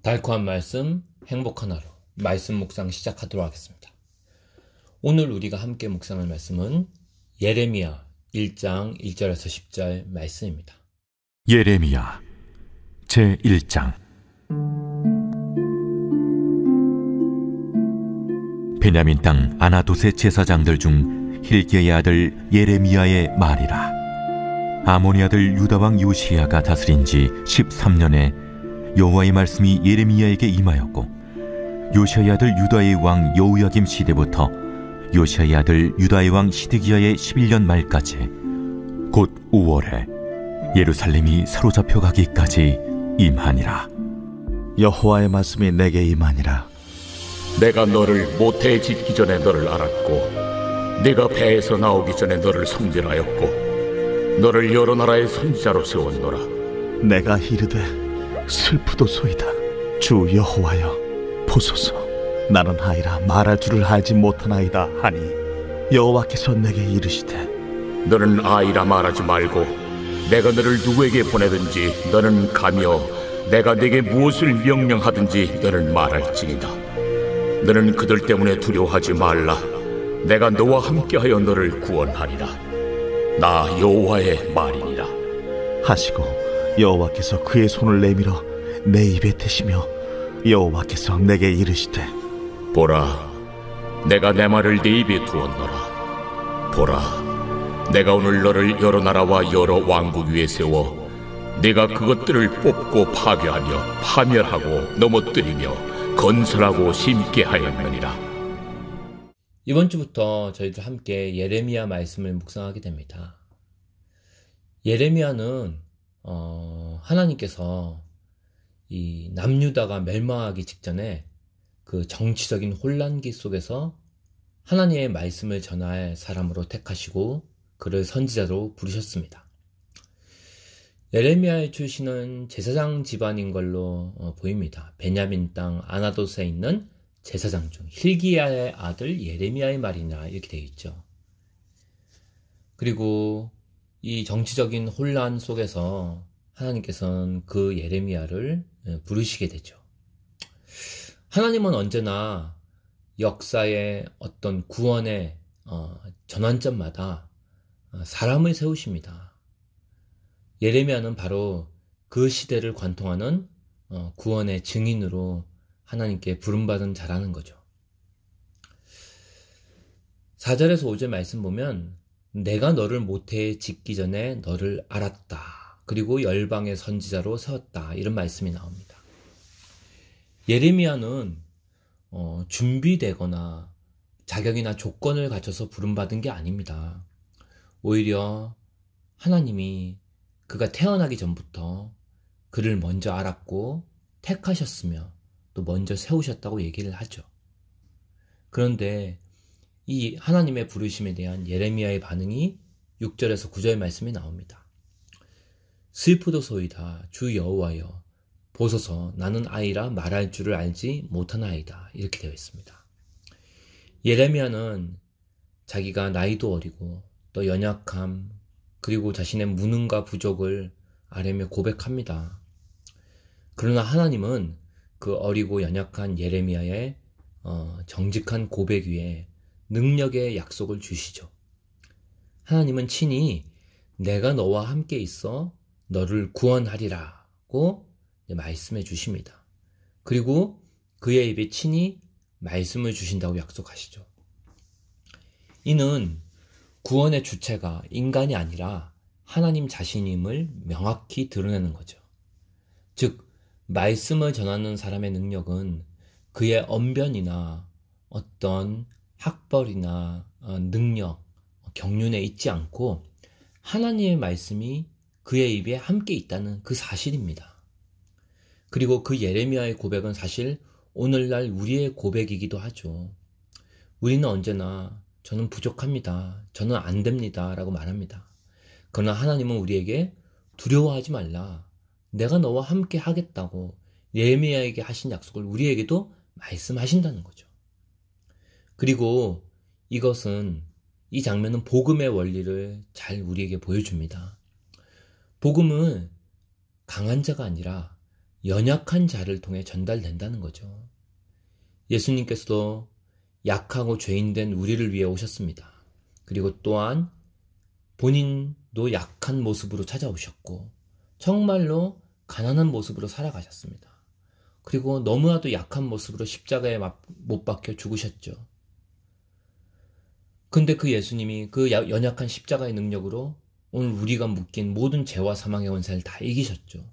달콤한 말씀, 행복한 하루, 말씀 묵상 시작하도록 하겠습니다. 오늘 우리가 함께 묵상할 말씀은 예레미야 1장 1절에서 10절 말씀입니다. 예레미야 제1장. 베냐민 땅 아나돗의 제사장들 중 힐기야의 아들 예레미야의 말이라. 아모니 아들 유다왕 요시야가 다스린 지 13년에 여호와의 말씀이 예레미야에게 임하였고, 요시야의 아들 유다의 왕 여호야김 시대부터 요시야의 아들 유다의 왕 시드기야의 11년 말까지, 곧 5월에 예루살렘이 사로잡혀 가기까지 임하니라. 여호와의 말씀이 내게 임하니라. 내가 너를 모태에 짓기 전에 너를 알았고, 네가 배에서 나오기 전에 너를 성질하였고, 너를 여러 나라의 선지자로 세웠노라. 내가 이르되 슬프도소이다. 주 여호와여, 보소서. 나는 아이라 말할 줄을 알지 못하나이다 하니, 여호와께서 내게 이르시되, 너는 아이라 말하지 말고 내가 너를 누구에게 보내든지 너는 가며 내가 네게 무엇을 명령하든지 너는 말할지니라. 너는 그들 때문에 두려워하지 말라. 내가 너와 함께하여 너를 구원하리라. 나 여호와의 말이니라 하시고 여호와께서 그의 손을 내밀어 내 입에 대시며, 여호와께서 내게 이르시되, 보라, 내가 내 말을 네 입에 두었노라. 보라, 내가 오늘 너를 여러 나라와 여러 왕국 위에 세워 네가 그것들을 뽑고 파괴하며 파멸하고 넘어뜨리며 건설하고 심게 하였느니라. 이번 주부터 저희들 함께 예레미야 말씀을 묵상하게 됩니다. 예레미야는 하나님께서 이 남유다가 멸망하기 직전에 그 정치적인 혼란기 속에서 하나님의 말씀을 전할 사람으로 택하시고 그를 선지자로 부르셨습니다. 예레미야의 출신은 제사장 집안인 걸로 보입니다. 베냐민 땅 아나돗에 있는 제사장 중 힐기야의 아들 예레미야의 말이나 이렇게 되어 있죠. 그리고 이 정치적인 혼란 속에서 하나님께서는 그 예레미야를 부르시게 되죠. 하나님은 언제나 역사의 어떤 구원의 전환점마다 사람을 세우십니다. 예레미야는 바로 그 시대를 관통하는 구원의 증인으로 하나님께 부름받은 자라는 거죠. 4절에서 5절 말씀 보면, 내가 너를 모태에 짓기 전에 너를 알았다. 그리고 열방의 선지자로 세웠다. 이런 말씀이 나옵니다. 예레미야는 준비되거나 자격이나 조건을 갖춰서 부름받은 게 아닙니다. 오히려 하나님이 그가 태어나기 전부터 그를 먼저 알았고 택하셨으며 또 먼저 세우셨다고 얘기를 하죠. 그런데 이 하나님의 부르심에 대한 예레미야의 반응이 6절에서 9절 말씀이 나옵니다. 슬프도소이다. 주 여호와여, 보소서. 나는 아이라 말할 줄을 알지 못하나이다. 이렇게 되어 있습니다. 예레미야는 자기가 나이도 어리고 또 연약함, 그리고 자신의 무능과 부족을 아뢰며 고백합니다. 그러나 하나님은 그 어리고 연약한 예레미야의 정직한 고백 위에 능력의 약속을 주시죠. 하나님은 친히 내가 너와 함께 있어 너를 구원하리라고 말씀해 주십니다. 그리고 그의 입에 친히 말씀을 주신다고 약속하시죠. 이는 구원의 주체가 인간이 아니라 하나님 자신임을 명확히 드러내는 거죠. 즉, 말씀을 전하는 사람의 능력은 그의 언변이나 어떤 학벌이나 능력, 경륜에 있지 않고 하나님의 말씀이 그의 입에 함께 있다는 그 사실입니다. 그리고 그 예레미야의 고백은 사실 오늘날 우리의 고백이기도 하죠. 우리는 언제나 저는 부족합니다. 저는 안 됩니다. 라고 말합니다. 그러나 하나님은 우리에게 두려워하지 말라. 내가 너와 함께 하겠다고 예레미야에게 하신 약속을 우리에게도 말씀하신다는 거죠. 그리고 이 장면은 복음의 원리를 잘 우리에게 보여줍니다. 복음은 강한 자가 아니라 연약한 자를 통해 전달된다는 거죠. 예수님께서도 약하고 죄인된 우리를 위해 오셨습니다. 그리고 또한 본인도 약한 모습으로 찾아오셨고 정말로 가난한 모습으로 살아가셨습니다. 그리고 너무나도 약한 모습으로 십자가에 못 박혀 죽으셨죠. 근데 그 예수님이 그 연약한 십자가의 능력으로 오늘 우리가 묶인 모든 죄와 사망의 원세를 다 이기셨죠.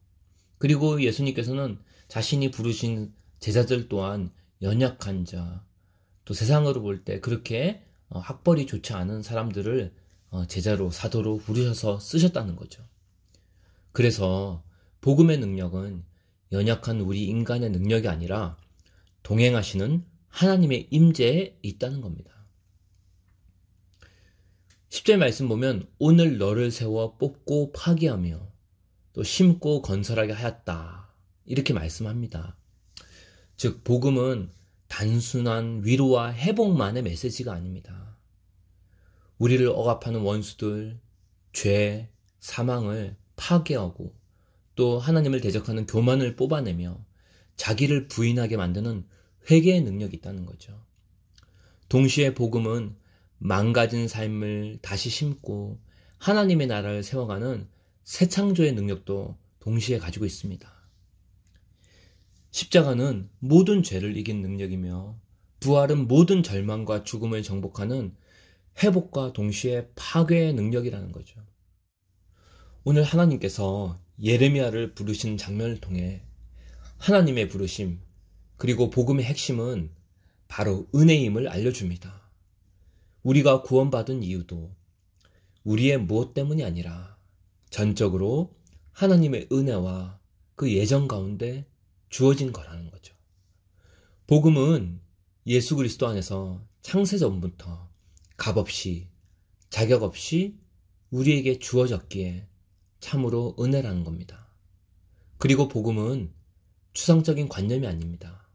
그리고 예수님께서는 자신이 부르신 제자들 또한 연약한 자, 또 세상으로 볼 때 그렇게 학벌이 좋지 않은 사람들을 제자로, 사도로 부르셔서 쓰셨다는 거죠. 그래서 복음의 능력은 연약한 우리 인간의 능력이 아니라 동행하시는 하나님의 임재에 있다는 겁니다. 10절 말씀 보면 오늘 너를 세워 뽑고 파기하며 또 심고 건설하게 하였다. 이렇게 말씀합니다. 즉 복음은 단순한 위로와 회복만의 메시지가 아닙니다. 우리를 억압하는 원수들, 죄, 사망을 파괴하고 또 하나님을 대적하는 교만을 뽑아내며 자기를 부인하게 만드는 회개의 능력이 있다는 거죠. 동시에 복음은 망가진 삶을 다시 심고 하나님의 나라를 세워가는 새 창조의 능력도 동시에 가지고 있습니다. 십자가는 모든 죄를 이긴 능력이며 부활은 모든 절망과 죽음을 정복하는 회복과 동시에 파괴의 능력이라는 거죠. 오늘 하나님께서 예레미야를 부르신 장면을 통해 하나님의 부르심 그리고 복음의 핵심은 바로 은혜임을 알려줍니다. 우리가 구원받은 이유도 우리의 무엇 때문이 아니라 전적으로 하나님의 은혜와 그 예정 가운데 주어진 거라는 거죠. 복음은 예수 그리스도 안에서 창세전부터 값없이 자격 없이 우리에게 주어졌기에 참으로 은혜라는 겁니다. 그리고 복음은 추상적인 관념이 아닙니다.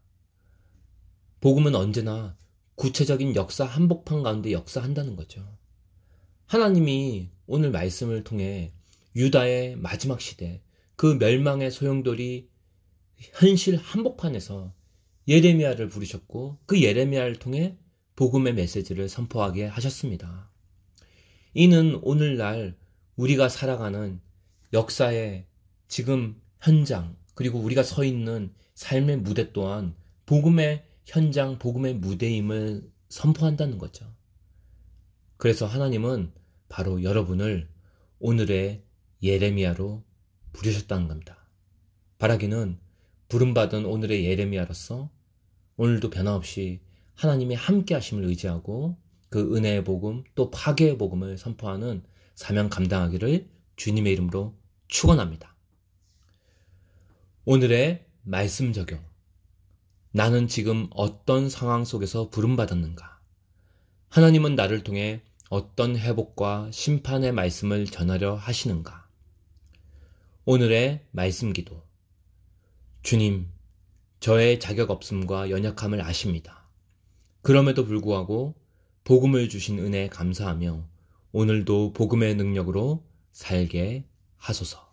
복음은 언제나 구체적인 역사 한복판 가운데 역사한다는 거죠. 하나님이 오늘 말씀을 통해 유다의 마지막 시대, 그 멸망의 소용돌이 현실 한복판에서 예레미야를 부르셨고 그 예레미야를 통해 복음의 메시지를 선포하게 하셨습니다. 이는 오늘날 우리가 살아가는 역사의 지금 현장 그리고 우리가 서 있는 삶의 무대 또한 복음의 현장, 복음의 무대임을 선포한다는 거죠. 그래서 하나님은 바로 여러분을 오늘의 예레미야로 부르셨다는 겁니다. 바라기는 부름받은 오늘의 예레미야로서 오늘도 변함없이 하나님의 함께 하심을 의지하고 그 은혜의 복음 또 파괴의 복음을 선포하는 사명 감당하기를 주님의 이름으로 축원합니다. 오늘의 말씀 적용. 나는 지금 어떤 상황 속에서 부름받았는가? 하나님은 나를 통해 어떤 회복과 심판의 말씀을 전하려 하시는가? 오늘의 말씀 기도. 주님, 저의 자격 없음과 연약함을 아십니다. 그럼에도 불구하고 복음을 주신 은혜에 감사하며 오늘도 복음의 능력으로 살게 하소서.